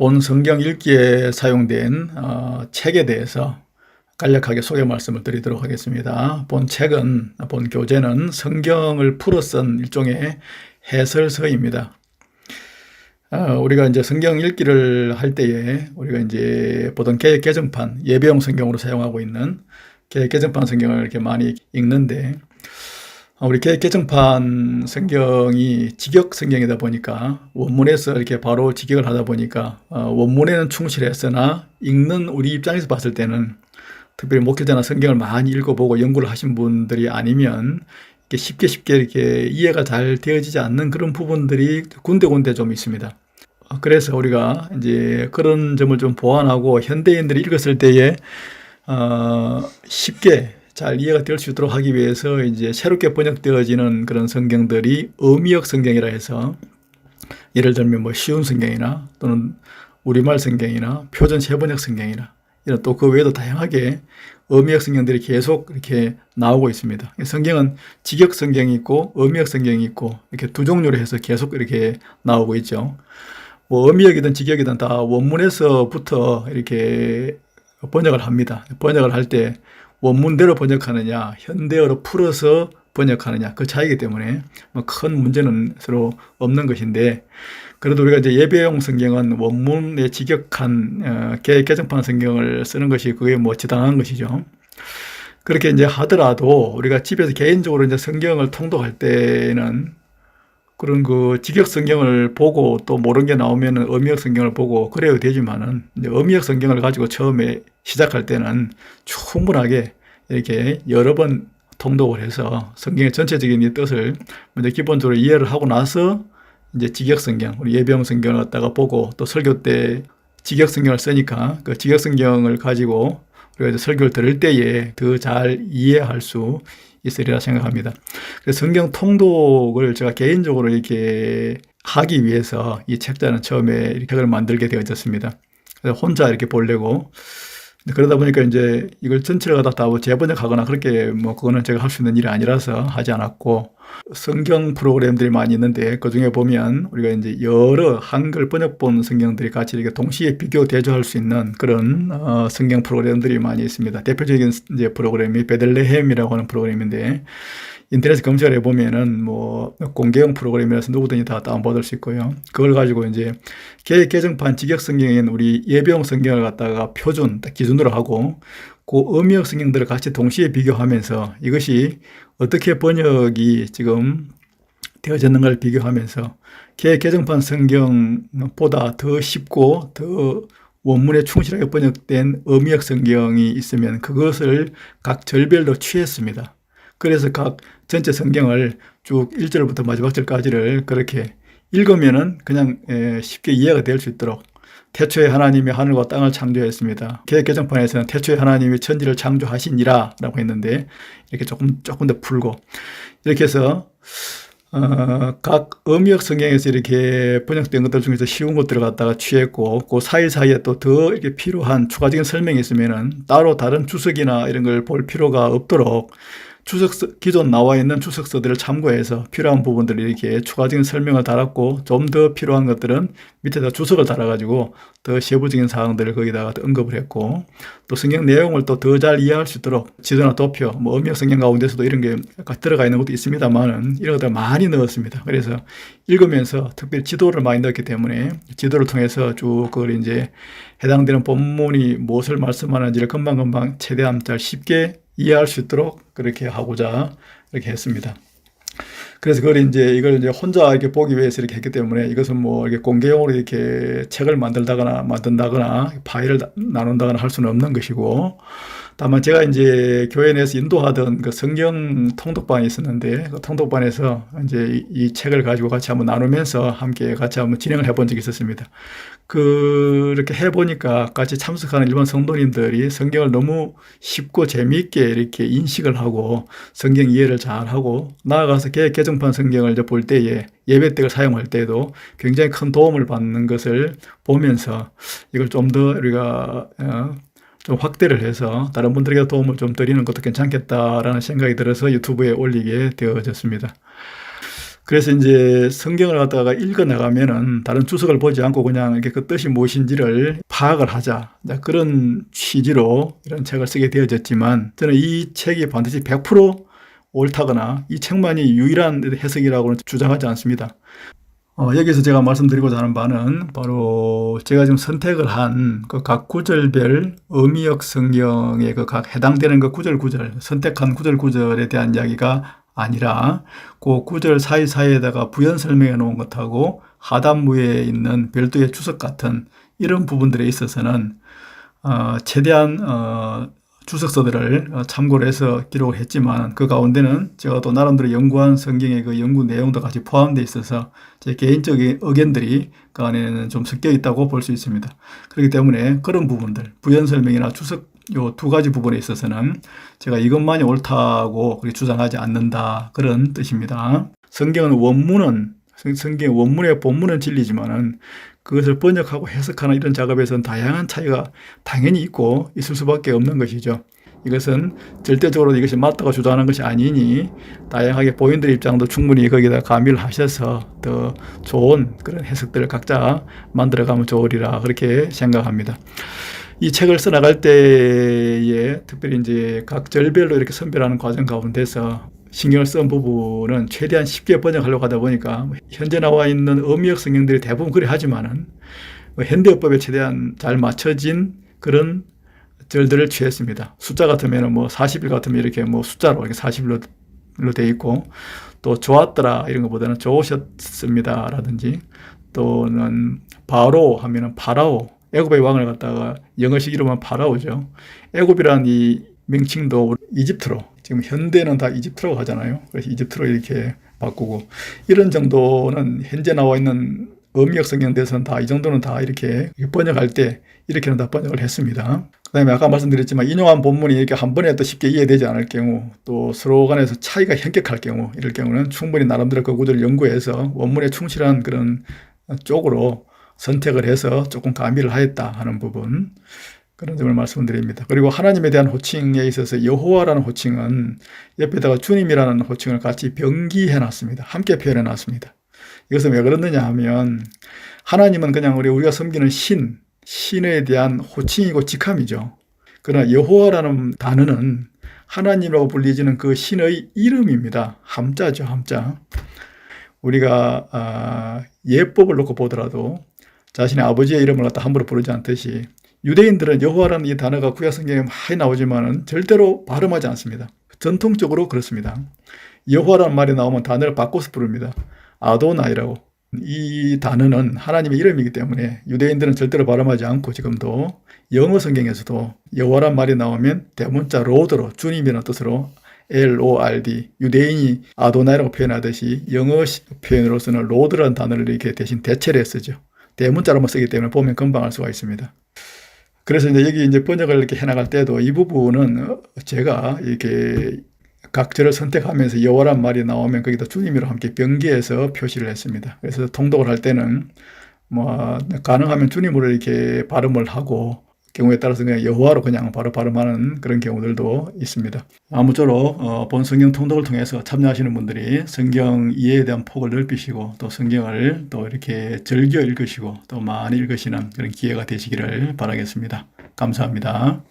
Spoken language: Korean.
본 성경 읽기에 사용된 책에 대해서 간략하게 소개 말씀을 드리도록 하겠습니다. 본 교재는 성경을 풀어 쓴 일종의 해설서입니다. 우리가 이제 성경 읽기를 할 때에 우리가 이제 보통 개역 개정판, 예배용 성경으로 사용하고 있는 개역 개정판 성경을 이렇게 많이 읽는데, 우리 개역 개정판 성경이 직역 성경이다 보니까 원문에서 이렇게 바로 직역을 하다 보니까 원문에는 충실했으나 읽는 우리 입장에서 봤을 때는, 특별히 목회자나 성경을 많이 읽어보고 연구를 하신 분들이 아니면 이렇게 쉽게 이렇게 이해가 잘 되어지지 않는 그런 부분들이 군데군데 좀 있습니다. 그래서 우리가 이제 그런 점을 좀 보완하고 현대인들이 읽었을 때에 쉽게 잘 이해가 될 수 있도록 하기 위해서 이제 새롭게 번역되어지는 그런 성경들이 어미역 성경이라 해서, 예를 들면 뭐 쉬운 성경이나 또는 우리말 성경이나 표준 세번역 성경이나 이런, 또 그 외에도 다양하게 어미역 성경들이 계속 이렇게 나오고 있습니다. 성경은 직역 성경이 있고 어미역 성경이 있고 이렇게 두 종류로 해서 계속 이렇게 나오고 있죠. 뭐 어미역이든 직역이든 다 원문에서부터 이렇게 번역을 합니다. 번역을 할 때 원문대로 번역하느냐, 현대어로 풀어서 번역하느냐, 그 차이기 때문에 뭐 큰 문제는 서로 없는 것인데, 그래도 우리가 이제 예배용 성경은 원문에 직역한 개정판 성경을 쓰는 것이 그게 뭐 지당한 것이죠. 그렇게 이제 하더라도 우리가 집에서 개인적으로 이제 성경을 통독할 때는 그런 그 직역 성경을 보고 또 모르는 게 나오면 어미역 성경을 보고 그래야 되지만은, 이제 어미역 성경을 가지고 처음에 시작할 때는 충분하게 이렇게 여러 번 통독을 해서 성경의 전체적인 뜻을 먼저 기본적으로 이해를 하고 나서 이제 직역 성경, 우리 예배용 성경을 갖다가 보고, 또 설교 때 직역 성경을 쓰니까 그 직역 성경을 가지고 우리가 이제 설교를 들을 때에 더 잘 이해할 수 있으리라 생각합니다. 그래서 성경 통독을 제가 개인적으로 이렇게 하기 위해서 이 책자는 처음에 이 책을 만들게 되어졌습니다. 그래서 혼자 이렇게 보려고. 그러다 보니까 이제 이걸 전체를 갖다 다 재번역하거나 그렇게 뭐 그거는 제가 할 수 있는 일이 아니라서 하지 않았고, 성경 프로그램들이 많이 있는데 그 중에 보면 우리가 이제 여러 한글 번역본 성경들이 같이 이렇게 동시에 비교 대조할 수 있는 그런 성경 프로그램들이 많이 있습니다. 대표적인 이제 프로그램이 베들레헴이라고 하는 프로그램인데, 인터넷에 검색을 해보면은 뭐 공개형 프로그램이라서 누구든지 다 다운받을 수 있고요. 그걸 가지고 이제 개정판 직역 성경인 우리 예배용 성경을 갖다가 표준 기준으로 하고 그 어미역 성경들을 같이 동시에 비교하면서 이것이 어떻게 번역이 지금 되어졌는가를 비교하면서 개정판 성경보다 더 쉽고 더 원문에 충실하게 번역된 어미역 성경이 있으면 그것을 각 절별로 취했습니다. 그래서 각 전체 성경을 쭉 1절부터 마지막 절까지를 그렇게 읽으면은 그냥 쉽게 이해가 될 수 있도록, 태초에 하나님이 하늘과 땅을 창조했습니다. 개정판에서는 태초에 하나님이 천지를 창조하시니라 라고 했는데, 이렇게 조금 더 풀고 이렇게 해서 각 어미역 성경에서 이렇게 번역된 것들 중에서 쉬운 것들을 갖다가 취했고, 그 사이사이에 또 더 이렇게 필요한 추가적인 설명이 있으면은 따로 다른 주석이나 이런 걸 볼 필요가 없도록 기존 나와 있는 주석서들을 참고해서 필요한 부분들을 이렇게 추가적인 설명을 달았고, 좀 더 필요한 것들은 밑에다 주석을 달아가지고 더 세부적인 사항들을 거기다가 언급을 했고, 또 성경 내용을 또 더 잘 이해할 수 있도록 지도나 도표, 뭐 어미역 성경 가운데서도 이런 게 들어가 있는 것도 있습니다만은 이런 것들 많이 넣었습니다. 그래서 읽으면서 특별히 지도를 많이 넣었기 때문에 지도를 통해서 쭉 그걸 이제 해당되는 본문이 무엇을 말씀하는지를 금방금방 최대한 잘 쉽게 이해할 수 있도록 그렇게 하고자 이렇게 했습니다. 그래서 이걸 이제 혼자 이렇게 보기 위해서 이렇게 했기 때문에, 이것은 뭐 이렇게 공개용으로 이렇게 책을 만든다거나 파일을 나눈다거나 할 수는 없는 것이고, 다만 제가 이제 교회 내에서 인도하던 그 성경 통독반이 있었는데, 그 통독반에서 이제 이 책을 가지고 같이 한번 나누면서 함께 같이 한번 진행을 해본 적이 있었습니다. 그렇게 해보니까 같이 참석하는 일반 성도님들이 성경을 너무 쉽고 재미있게 이렇게 인식을 하고 성경 이해를 잘 하고, 나아가서 개정판 성경을 볼 때에 예배 때 사용할 때도 굉장히 큰 도움을 받는 것을 보면서 이걸 좀 더 우리가 좀 확대를 해서 다른 분들에게 도움을 좀 드리는 것도 괜찮겠다라는 생각이 들어서 유튜브에 올리게 되어졌습니다. 그래서 이제 성경을 갖다가 읽어 나가면은 다른 주석을 보지 않고 그냥 이렇게 그 뜻이 무엇인지를 파악을 하자. 그런 취지로 이런 책을 쓰게 되어졌지만 저는 이 책이 반드시 100% 옳다거나 이 책만이 유일한 해석이라고는 주장하지 않습니다. 여기서 제가 말씀드리고자 하는 바는 바로 제가 지금 선택을 한 그 각 구절별 의미역 성경의 그 각 해당되는 그 구절 선택한 구절에 대한 이야기가 아니라 그 구절 사이사이에다가 부연 설명해 놓은 것하고 하단부에 있는 별도의 주석 같은 이런 부분들에 있어서는 최대한 주석서들을 참고를 해서 기록을 했지만 그 가운데는 제가 또 나름대로 연구한 성경의 그 연구 내용도 같이 포함되어 있어서 제 개인적인 의견들이 그 안에는 좀 섞여 있다고 볼 수 있습니다. 그렇기 때문에 그런 부분들, 부연 설명이나 주석 요 두 가지 부분에 있어서는 제가 이것만이 옳다고 그렇게 주장하지 않는다 그런 뜻입니다. 성경의 원문의 본문은 진리지만은 그것을 번역하고 해석하는 이런 작업에서는 다양한 차이가 당연히 있고 있을 수밖에 없는 것이죠. 이것은 절대적으로 이것이 맞다고 주장하는 것이 아니니 다양하게 본인들의 입장도 충분히 거기다 가미를 하셔서 더 좋은 그런 해석들을 각자 만들어가면 좋으리라 그렇게 생각합니다. 이 책을 써나갈 때에 특별히 이제 각 절별로 이렇게 선별하는 과정 가운데서 신경을 쓴 부분은 최대한 쉽게 번역하려고 하다 보니까 현재 나와 있는 의미역 성경들이 대부분 그래 하지만은 현대어법에 최대한 잘 맞춰진 그런 절들을 취했습니다. 숫자 같으면 뭐 40일 같으면 이렇게 뭐 숫자로 이렇게 40일로 되어 있고 또 좋았더라 이런 것보다는 좋으셨습니다 라든지 또는 바로 하면은 파라오 애굽의 왕을 갖다가 영어식 이름은 파라오죠. 애굽이란 이 명칭도 이집트로 지금 현대는 다 이집트라고 하잖아요. 그래서 이집트로 이렇게 바꾸고 이런 정도는 현재 나와 있는 의미역 성경에서는 다 이 정도는 다 이렇게 번역할 때 이렇게는 다 번역을 했습니다. 그 다음에 아까 말씀드렸지만 인용한 본문이 이렇게 한 번에 또 쉽게 이해되지 않을 경우 또 서로 간에서 차이가 현격할 경우 이럴 경우는 충분히 나름대로 그 구절을 연구해서 원문에 충실한 그런 쪽으로 선택을 해서 조금 가미를 하였다 하는 부분 그런 점을 말씀드립니다. 그리고 하나님에 대한 호칭에 있어서 여호와라는 호칭은 옆에다가 주님이라는 호칭을 같이 병기해 놨습니다. 함께 표현해 놨습니다. 이것은 왜 그렇느냐 하면 하나님은 그냥 우리가 섬기는 신에 대한 호칭이고 직함이죠. 그러나 여호와라는 단어는 하나님이라고 불리지는 그 신의 이름입니다. 함자죠, 함자. 우리가 예법을 놓고 보더라도 자신의 아버지의 이름을 갖다 함부로 부르지 않듯이 유대인들은 여호와라는 이 단어가 구약 성경에 많이 나오지만은 절대로 발음하지 않습니다. 전통적으로 그렇습니다. 여호와라는 말이 나오면 단어를 바꿔서 부릅니다. 아도나이라고. 이 단어는 하나님의 이름이기 때문에 유대인들은 절대로 발음하지 않고 지금도 영어 성경에서도 여호와라는 말이 나오면 대문자 로드로 주님이라는 뜻으로 LORD 유대인이 아도나이라고 표현하듯이 영어 표현으로서는 로드라는 단어를 이렇게 대신 대체를 쓰죠. 대문자로만 쓰기 때문에 보면 금방 알 수가 있습니다. 그래서 이제 여기 이제 번역을 이렇게 해나갈 때도 이 부분은 제가 이렇게 각절을 선택하면서 여호와란 말이 나오면 거기다 주님이랑 함께 병기해서 표시를 했습니다. 그래서 통독을 할 때는 뭐 가능하면 주님으로 이렇게 발음을 하고 경우에 따라서 그냥 여호와로 그냥 바로 발음하는 그런 경우들도 있습니다. 아무쪼록 본 성경 통독을 통해서 참여하시는 분들이 성경 이해에 대한 폭을 넓히시고 또 성경을 또 이렇게 즐겨 읽으시고 또 많이 읽으시는 그런 기회가 되시기를 바라겠습니다. 감사합니다.